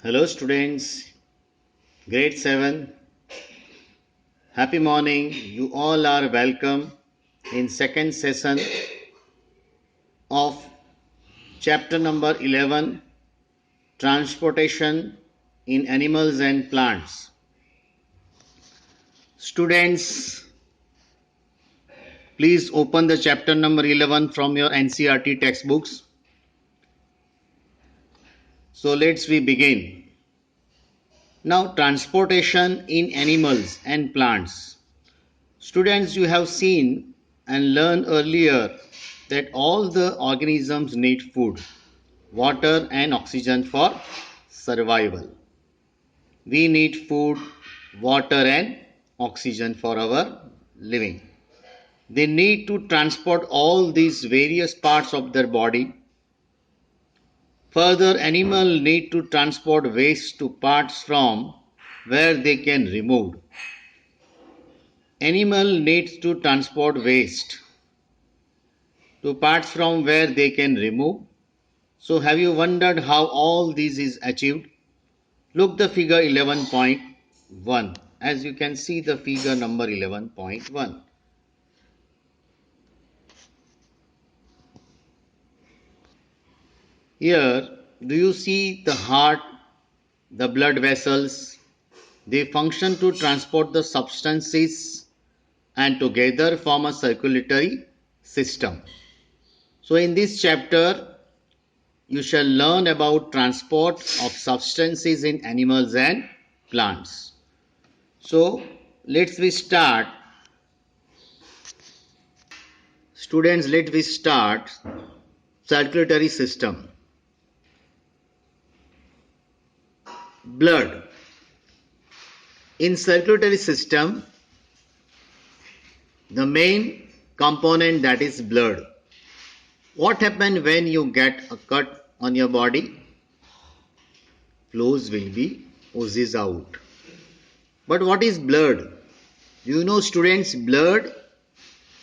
Hello students, grade 7. Happy morning. You all are welcome in second session of chapter number 11, transportation in animals and plants. Students, please open the chapter number 11 from your NCERT textbooks. So let's we begin. Now transportation in animals and plants. Students, you have seen and learned earlier that all the organisms need food, water and oxygen for survival. We need food, water and oxygen for our living. They need to transport all these various parts of their body. Further, animals need to transport waste to parts from where they can remove. Animal needs to transport waste to parts from where they can remove. So have you wondered how all this is achieved? Look the figure 11.1. As you can see the figure number 11.1. Here, do you see the heart, the blood vessels? They function to transport the substances and together form a circulatory system. So in this chapter, you shall learn about transport of substances in animals and plants. So let's we start. Students, let we start circulatory system. Blood. In circulatory system, the main component that is blood. What happens when you get a cut on your body? Flows will be oozes out. But what is blood? You know students, blood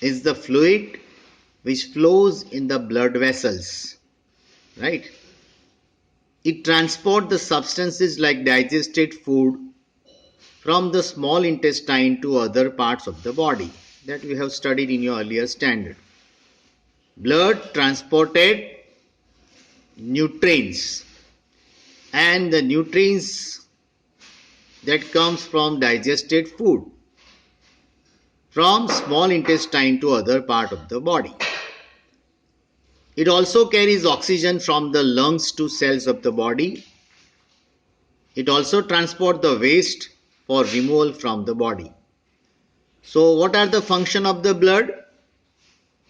is the fluid which flows in the blood vessels, right? It transports the substances like digested food from the small intestine to other parts of the body that we have studied in your earlier standard. Blood transported nutrients, and the nutrients that comes from digested food from small intestine to other part of the body. It also carries oxygen from the lungs to cells of the body. It also transports the waste for removal from the body. So what are the function of the blood?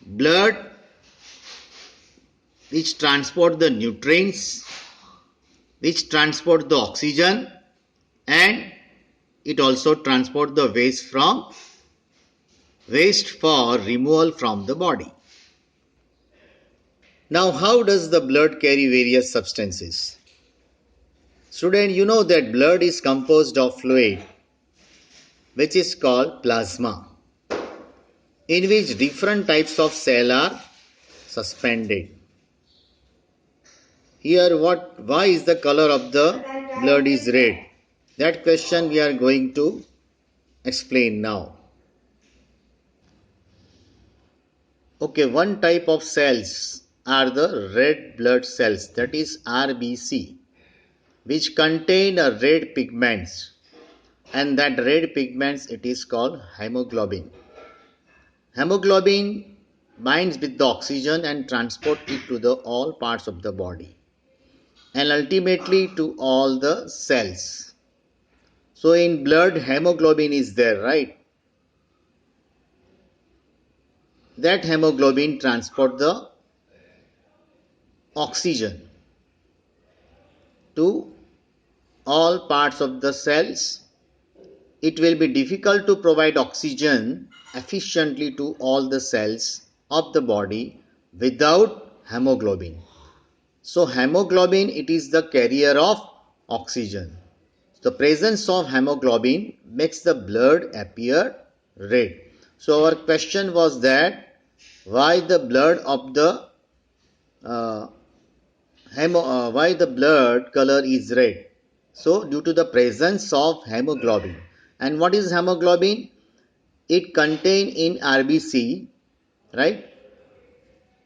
Blood which transport the nutrients, which transport the oxygen, and it also transport the waste for removal from the body. Now how does the blood carry various substances? Student, you know that blood is composed of fluid which is called plasma, in which different types of cells are suspended. Here why is the color of the blood is red? That question we are going to explain now. Okay, one type of cells are the red blood cells, that is RBC, which contain a red pigments, and that red pigments it is called hemoglobin. Hemoglobin binds with the oxygen and transport it to the all parts of the body and ultimately to all the cells. So in blood hemoglobin is there, right? That hemoglobin transport the oxygen to all parts of the cells. It will be difficult to provide oxygen efficiently to all the cells of the body without hemoglobin. So hemoglobin, it is the carrier of oxygen. The presence of hemoglobin makes the blood appear red. So our question was that why the blood of the why the blood color is red? So due to the presence of hemoglobin. And what is hemoglobin? It contains in RBC, right?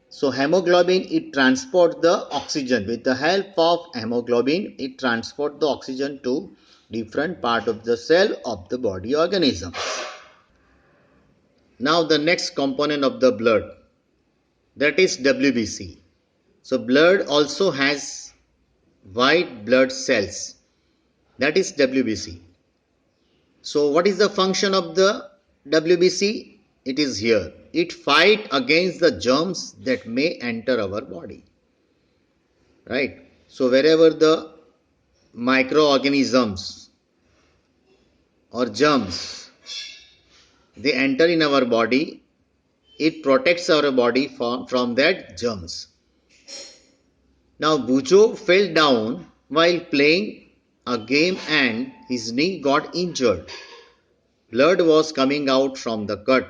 So hemoglobin, it transports the oxygen. With the help of hemoglobin, it transports the oxygen to different part of the cell of the body organism. Now the next component of the blood, that is WBC. So blood also has white blood cells, that is WBC. So what is the function of the WBC? It is here. It fight against the germs that may enter our body. Right? So wherever the microorganisms or germs they enter in our body, it protects our body from that germs. Now Bujo fell down while playing a game and his knee got injured. Blood was coming out from the cut.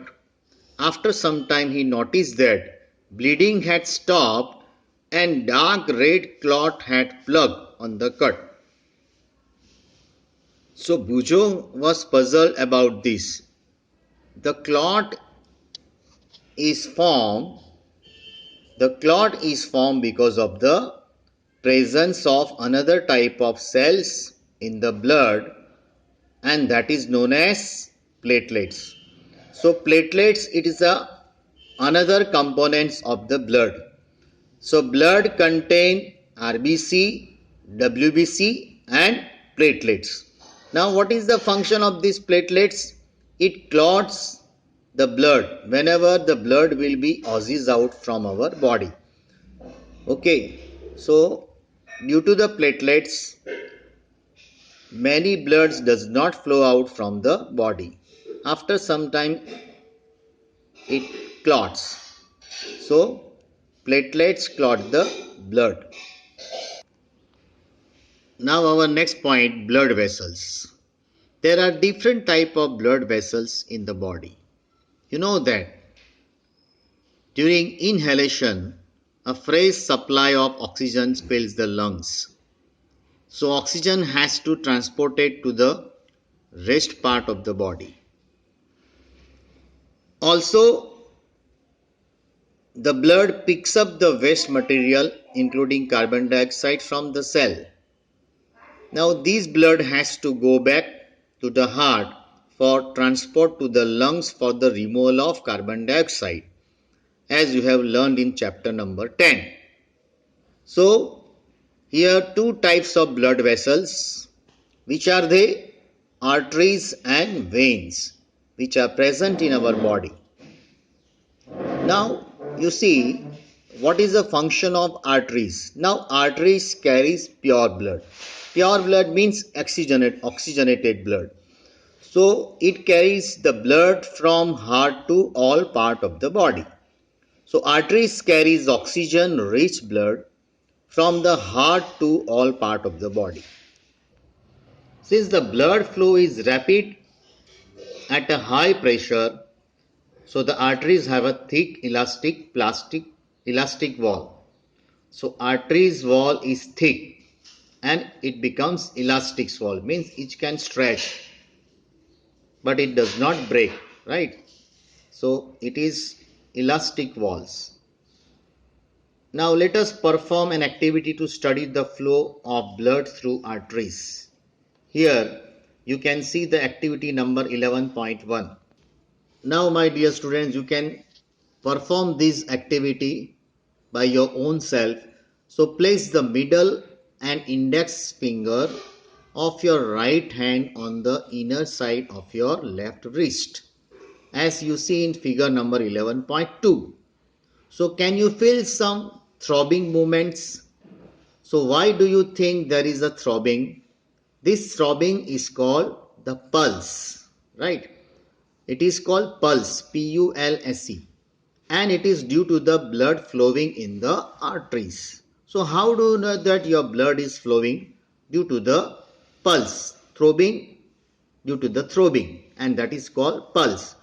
After some time he noticed that bleeding had stopped and dark red clot had plugged on the cut. So Bujo was puzzled about this. The clot is formed because of the presence of another type of cells in the blood, and that is known as platelets. So platelets, it is another components of the blood. So blood contain RBC, WBC and platelets. Now what is the function of these platelets? It clots the blood whenever the blood will be oozes out from our body. Okay, so due to the platelets, many bloods does not flow out from the body. After some time it clots. So platelets clot the blood. Now our next point, blood vessels. There are different type of blood vessels in the body. You know that during inhalation, a fresh supply of oxygen fills the lungs. So oxygen has to transport it to the rest part of the body. Also, the blood picks up the waste material including carbon dioxide from the cell. Now this blood has to go back to the heart for transport to the lungs for the removal of carbon dioxide, as you have learned in chapter number 10. So here two types of blood vessels, which are they? Arteries and veins, which are present in our body. Now you see what is the function of arteries. Now arteries carries pure blood. Pure blood means oxygenated blood. So it carries the blood from heart to all part of the body. So arteries carries oxygen rich blood from the heart to all part of the body. Since the blood flow is rapid at a high pressure, so the arteries have a thick elastic wall. So arteries wall is thick and it becomes elastic wall, means it can stretch but it does not break, right? So it is elastic walls. Now let us perform an activity to study the flow of blood through arteries. Here you can see the activity number 11.1. Now my dear students, you can perform this activity by your own self. So place the middle and index finger of your right hand on the inner side of your left wrist, as you see in figure number 11.2. So can you feel some throbbing movements? So why do you think there is a throbbing? This throbbing is called the pulse, right? It is called pulse, P-U-L-S-E, and it is due to the blood flowing in the arteries. So how do you know that your blood is flowing? Due to the pulse, throbbing, due to the throbbing, and that is called pulse.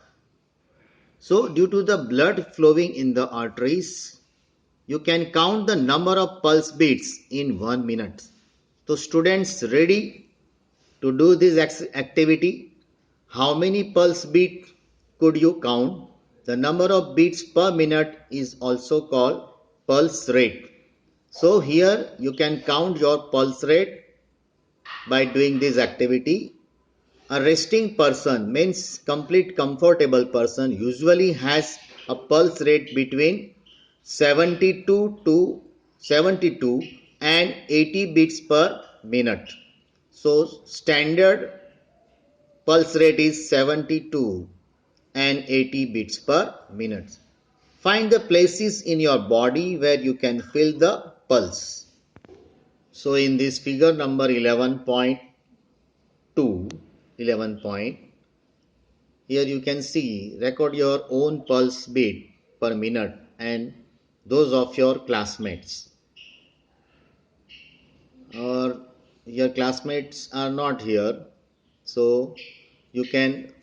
So due to the blood flowing in the arteries, you can count the number of pulse beats in 1 minute. So students ready to do this activity? How many pulse beat could you count? The number of beats per minute is also called pulse rate. So here you can count your pulse rate by doing this activity. A resting person means complete comfortable person usually has a pulse rate between 72 to 72 and 80 beats per minute. So standard pulse rate is 72 and 80 beats per minute. Find the places in your body where you can feel the pulse. So in this figure number 11.2, 11 point, here you can see record your own pulse beat per minute and those of your classmates. Or your classmates are not here, so you can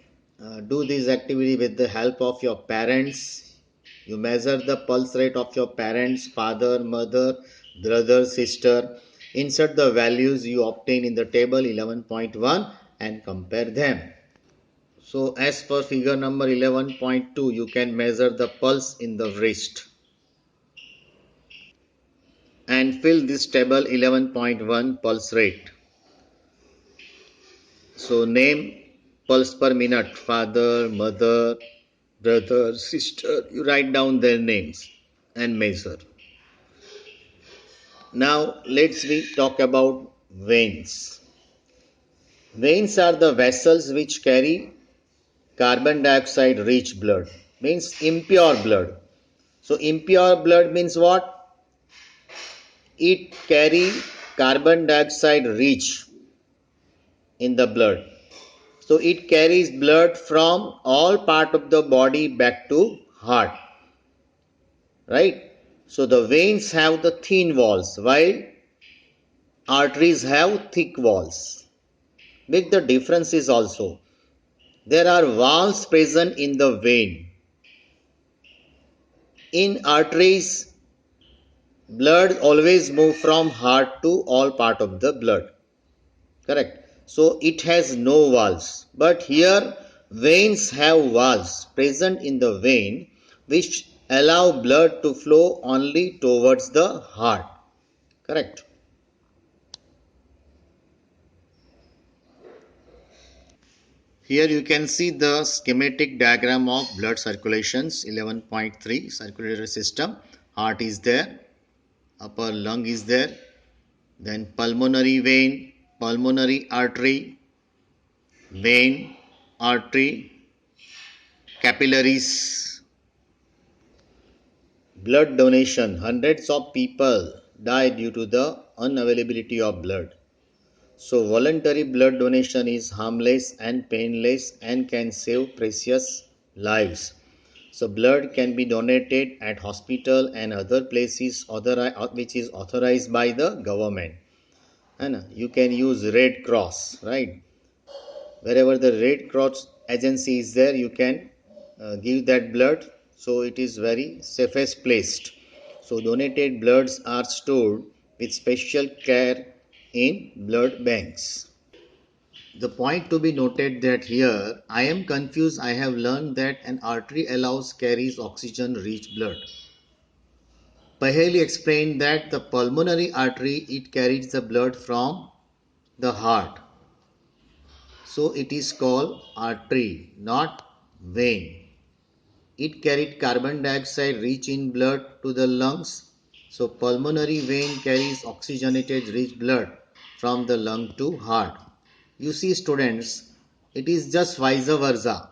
do this activity with the help of your parents. You measure the pulse rate of your parents, father, mother, brother, sister. Insert the values you obtain in the table 11.1 and compare them. So as per figure number 11.2, you can measure the pulse in the wrist and fill this table 11.1 pulse rate. So name pulse per minute, father, mother, brother, sister. You write down their names and measure. Now we talk about veins. Veins are the vessels which carry carbon dioxide rich blood, means impure blood. So impure blood means what? It carry carbon dioxide rich in the blood. So it carries blood from all part of the body back to heart. Right? So the veins have the thin walls while arteries have thick walls. With the differences also. There are valves present in the vein. In arteries, blood always move from heart to all part of the blood. Correct. So it has no valves. But here veins have valves present in the vein which allow blood to flow only towards the heart. Correct. Here you can see the schematic diagram of blood circulations 11.3 circulatory system. Heart is there, upper lung is there, then pulmonary vein, pulmonary artery, vein, artery, capillaries. Blood donation. Hundreds of people die due to the unavailability of blood. So voluntary blood donation is harmless and painless and can save precious lives. So blood can be donated at hospital and other places which is authorized by the government. And you can use Red Cross, right? Wherever the Red Cross agency is there, you can give that blood. So it is very safest placed. So donated bloods are stored with special care in blood banks. The point to be noted that here I am confused. I have learned that an artery carries oxygen rich blood. Paheli explained that the pulmonary artery it carries the blood from the heart. So it is called artery, not vein. It carried carbon dioxide rich in blood to the lungs. So pulmonary vein carries oxygenated rich blood from the lung to heart. You see students, it is just vice versa.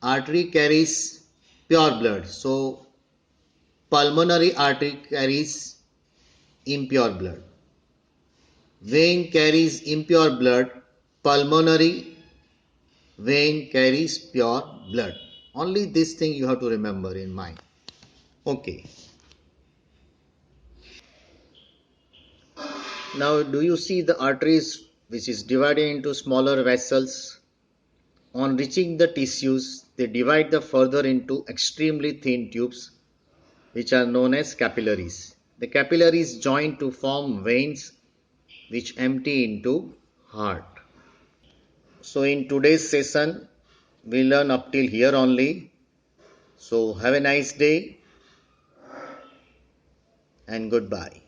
Artery carries pure blood. So pulmonary artery carries impure blood. Vein carries impure blood. Pulmonary vein carries pure blood. Only this thing you have to remember in mind. Okay. Now do you see the arteries which is divided into smaller vessels? On reaching the tissues, they divide the further into extremely thin tubes which are known as capillaries. The capillaries join to form veins which empty into heart. So in today's session, we learn up till here only. So have a nice day and goodbye.